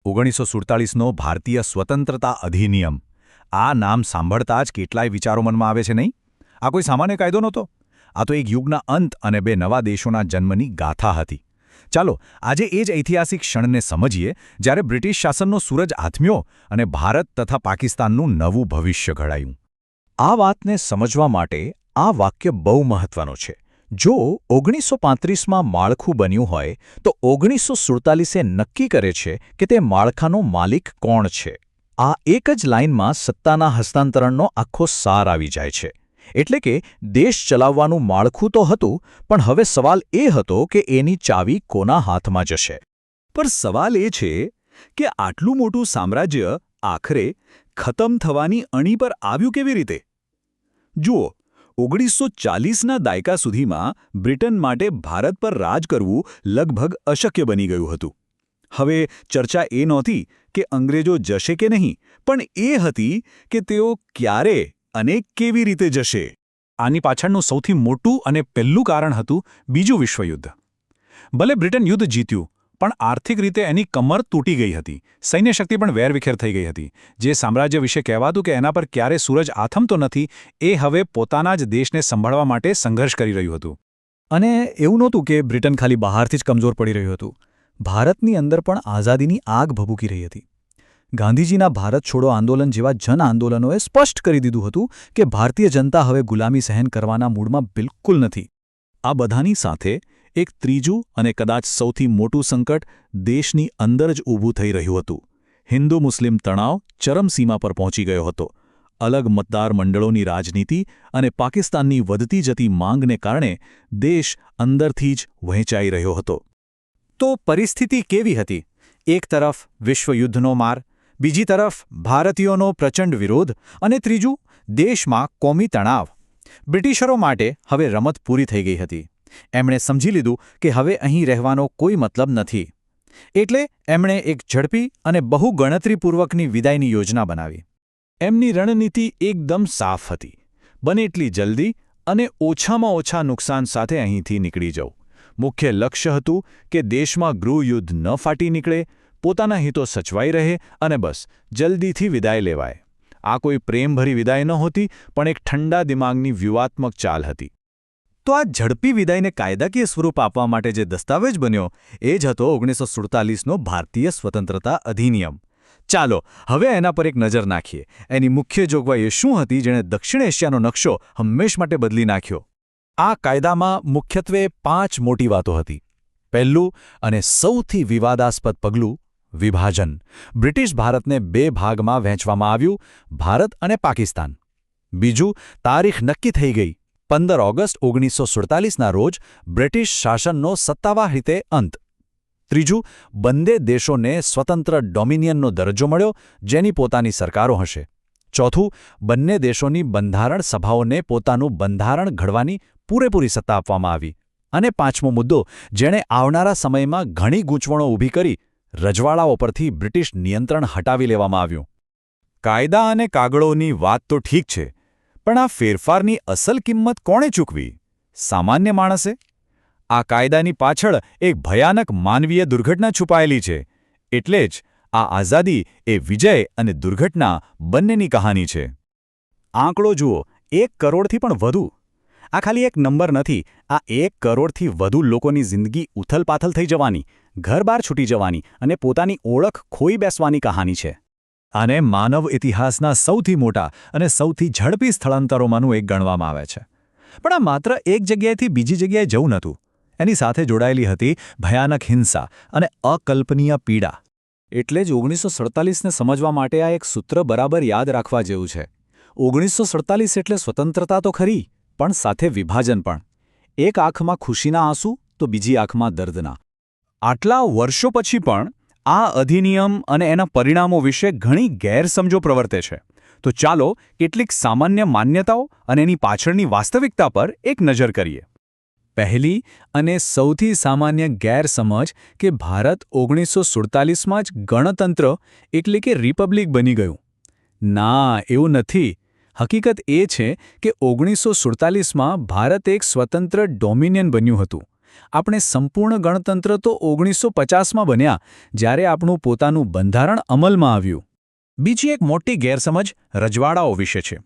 1947નો ભારતીય સ્વતંત્રતા અધિનિયમ આ નામ સાંભળતા જ કેટલાય વિચારો મનમાં આવે છે નહીં? આ કોઈ સામાન્ય કાયદો નહોતો. આ તો એક યુગના અંત અને બે નવા દેશોના જન્મની ગાથા હતી. ચાલો આજે એ જ ઐતિહાસિક ક્ષણને સમજીએ જ્યારે બ્રિટિશ શાસનનો સૂરજ આથમ્યો અને ભારત તથા પાકિસ્તાનનું નવું ભવિષ્ય ઘડાયું. આ વાતને સમજવા માટે આ વાક્ય બહુ મહત્વનો છે. જો 1935માં માળખું બન્યું હોય તો 1947એ નક્કી કરે છે કે તે માળખાનો માલિક કોણ છે. આ એક જ લાઇનમાં સત્તાના હસ્તાંતરણનો આખો સાર આવી જાય છે. એટલે કે દેશ ચલાવવાનું માળખું તો હતું, પણ હવે સવાલ એ હતો કે એની ચાવી કોના હાથમાં જશે. પર સવાલ એ છે કે આટલું મોટું સામ્રાજ્ય આખરે ખતમ થવાની અણી પર આવ્યું કેવી રીતે? જુઓ, 1940ના દાયકા સુધીમાં બ્રિટન માટે ભારત પર રાજ કરવું લગભગ અશક્ય બની ગયું હતું. હવે ચર્ચા એ નહોતી કે અંગ્રેજો જશે કે નહીં, પણ એ હતી કે તેઓ ક્યારે અને કેવી રીતે જશે. આની પાછળનું સૌથી મોટું અને પહેલું કારણ હતું બીજું વિશ્વયુદ્ધ. ભલે બ્રિટન યુદ્ધ જીત્યું, પણ આર્થિક રીતે એની કમર તૂટી ગઈ હતી. સૈન્ય શક્તિ પણ વેરવિખેર થઈ ગઈ હતી. જે સામ્રાજ્ય વિશે કહેવાતું કે એના પર ક્યારે સૂરજ આથમતો નથી, એ હવે પોતાના જ દેશને સંભાળવા માટે સંઘર્ષ કરી રહ્યું હતું. અને એવું નહોતું કે બ્રિટન ખાલી બહારથી જ કમજોર પડી રહ્યું હતું. ભારતની અંદર પણ આઝાદીની આગ ભભૂકી રહી હતી. ગાંધીજીના ભારત છોડો આંદોલન જેવા જન આંદોલનોએ સ્પષ્ટ કરી દીધું હતું કે ભારતીય જનતા હવે ગુલામી સહન કરવાના મૂડમાં બિલકુલ નથી. આ બધાની સાથે એક ત્રીજું અને કદાચ સૌથી મોટું સંકટ દેશની અંદર જ ઊભું થઈ રહ્યું હતું. હિન્દુ મુસ્લિમ તણાવ ચરમસીમા પર પહોંચી ગયો હતો. અલગ મતદાર મંડળોની રાજનીતિ અને પાકિસ્તાનની વધતી જતી માંગને કારણે દેશ અંદરથી જ વહેંચાઈ રહ્યો હતો. તો પરિસ્થિતિ કેવી હતી? એક તરફ વિશ્વયુદ્ધનો માર, બીજી તરફ ભારતીયોનો પ્રચંડ વિરોધ અને ત્રીજું દેશમાં કોમી તણાવ. બ્રિટિશરો માટે હવે રમત પૂરી થઈ ગઈ હતી. એમણે સમજી લીધું કે હવે અહીં રહેવાનો કોઈ મતલબ નથી. એટલે એમણે એક ઝડપી અને બહુ ગણતરીપૂર્વકની વિદાયની યોજના બનાવી. એમની રણનીતિ એકદમ સાફ હતી. બને એટલી જલ્દી અને ઓછામાં ઓછા નુકસાન સાથે અહીંથી નીકળી જવું. મુખ્ય લક્ષ્ય હતું કે દેશમાં ગૃહયુદ્ધ ન ફાટી નીકળે, પોતાના હિતો સચવાઈ રહે અને બસ જલ્દીથી વિદાય લેવાય. આ કોઈ પ્રેમભરી વિદાય નહોતી, પણ એક ઠંડા દિમાગની વ્યૂહાત્મક ચાલ હતી. તો આ ઝડપી વિદાયને કાયદાકીય સ્વરૂપ આપવા માટે જે દસ્તાવેજ બન્યો એ જ હતો 1947નો ભારતીય સ્વતંત્રતા અધિનિયમ. ચાલો હવે એના પર એક નજર નાખીએ. એની મુખ્ય જોગવાઈ શું હતી જેણે દક્ષિણ એશિયાનો નકશો હંમેશ માટે બદલી નાખ્યો? આ કાયદામાં મુખ્યત્વે 5 મોટી વાતો હતી. પહેલું અને સૌથી વિવાદાસ્પદ પગલું વિભાજન. બ્રિટિશ ભારતને 2 ભાગમાં વહેંચવામાં આવ્યું, ભારત અને પાકિસ્તાન. બીજું, તારીખ નક્કી થઈ ગઈ, 15 ઓગસ્ટ 1947ના રોજ બ્રિટિશ શાસનનો સત્તાવાર રીતે અંત. ત્રીજું, બંને દેશોને સ્વતંત્ર ડોમિનિયનનો દરજ્જો મળ્યો, જેની પોતાની સરકારો હશે. ચોથું, બંને દેશોની બંધારણ સભાઓને પોતાનું બંધારણ ઘડવાની પૂરેપૂરી સત્તા આપવામાં આવી. અને પાંચમો મુદ્દો, જેણે આવનારા સમયમાં ઘણી ગૂંચવણો ઊભી કરી, રજવાડાઓ પરથી બ્રિટિશ નિયંત્રણ હટાવી લેવામાં આવ્યું. કાયદા અને કાગળોની વાત તો ઠીક છે, પણ આ ફેરફારની અસલ કિંમત કોણે ચૂકવી? સામાન્ય માણસે? આ કાયદાની પાછળ એક ભયાનક માનવીય દુર્ઘટના છુપાયેલી છે. એટલે જ આ આઝાદી એ વિજય અને દુર્ઘટના બંનેની કહાની છે. આંકડો જુઓ, 1 કરોડથી પણ વધુ. આ ખાલી એક નંબર નથી. આ 1 કરોડથી વધુ લોકોની જિંદગી ઉથલપાથલ થઈ જવાની, ઘર-બાર છૂટી જવાની અને પોતાની ઓળખ ખોઈ બેસવાની કહાની છે. આને માનવ ઇતિહાસના સૌથી મોટા અને સૌથી ઝડપી સ્થળાંતરોમાંનું એક ગણવામાં આવે છે. પણ આ માત્ર એક જગ્યાએથી બીજી જગ્યાએ જવું નહોતું. એની સાથે જોડાયેલી હતી ભયાનક હિંસા અને અકલ્પનીય પીડા. એટલે જ 1947ને સમજવા માટે આ એક સૂત્ર બરાબર યાદ રાખવા જેવું છે. 1947 એટલે સ્વતંત્રતા તો ખરી, પણ સાથે વિભાજન પણ. એક આંખમાં ખુશીના આંસુ તો બીજી આંખમાં દર્દના. આટલા વર્ષો પછી પણ આ અધિનિયમ અને એના પરિણામો વિશે ઘણી ગેરસમજો પ્રવર્તે છે. તો ચાલો કેટલીક સામાન્ય માન્યતાઓ અને એની પાછળની વાસ્તવિકતા પર એક નજર કરીએ. પહેલી અને સૌથી સામાન્ય ગેરસમજ કે ભારત 1947માં જ ગણતંત્ર એટલે કે રિપબ્લિક બની ગયું. ના, એવું નથી. હકીકત એ છે કે 1947માં ભારત એક સ્વતંત્ર ડોમિનિયન બન્યું હતું. આપણે સંપૂર્ણ ગણતંત્ર તો 1950માં બન્યા, જ્યારે આપણું પોતાનું બંધારણ અમલમાં આવ્યું. બીજી એક મોટી ગેરસમજ રજવાડાઓ વિશે છે.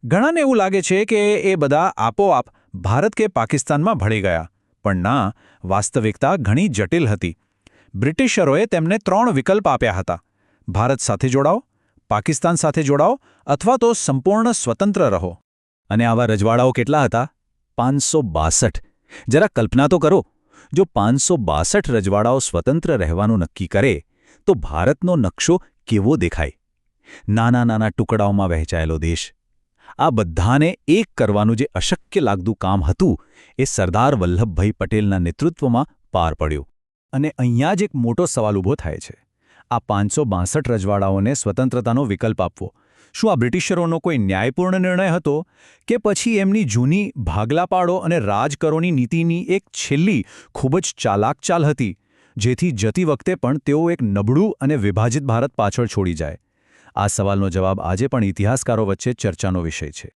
ઘણાને એવું લાગે છે કે એ બધા આપોઆપ ભારત કે પાકિસ્તાનમાં ભળી ગયા. પણ ના, વાસ્તવિકતા ઘણી જટિલ હતી. બ્રિટિશરોએ તેમને 3 વિકલ્પ આપ્યા હતા: ભારત સાથે જોડાઓ, પાકિસ્તાન સાથે જોડાઓ અથવા તો સંપૂર્ણ સ્વતંત્ર રહો. અને આવા રજવાડાઓ કેટલા હતા? 562. જરા કલ્પના તો કરો, જો 562 રજવાડાઓ સ્વતંત્ર રહેવાનું નક્કી કરે તો ભારતનો નકશો કેવો દેખાય? નાના નાના ટુકડાઓમાં વહેંચાયેલો દેશ. આ બધાને એક કરવાનું જે અશક્ય લાગતું કામ હતું, એ સરદાર વલ્લભભાઈ પટેલના નેતૃત્વમાં પાર પડ્યું. અને અહીંયા જ એક મોટો સવાલ ઊભો થાય છે. આ 562 રજવાડાઓને સ્વતંત્રતાનો વિકલ્પ આપવો, શું આ બ્રિટિશરોનો કોઈ ન્યાયપૂર્ણ નિર્ણય હતો, કે પછી એમની જૂની ભાગલા પાડો અને રાજ કરોની નીતિની એક છેલ્લી ખૂબ જ ચાલાક ચાલ હતી, જેથી જતી વખતે પણ તેઓ એક નબળું અને વિભાજિત ભારત પાછળ છોડી જાય? આ સવાલનો જવાબ આજે પણ ઇતિહાસકારો વચ્ચે ચર્ચાનો વિષય છે.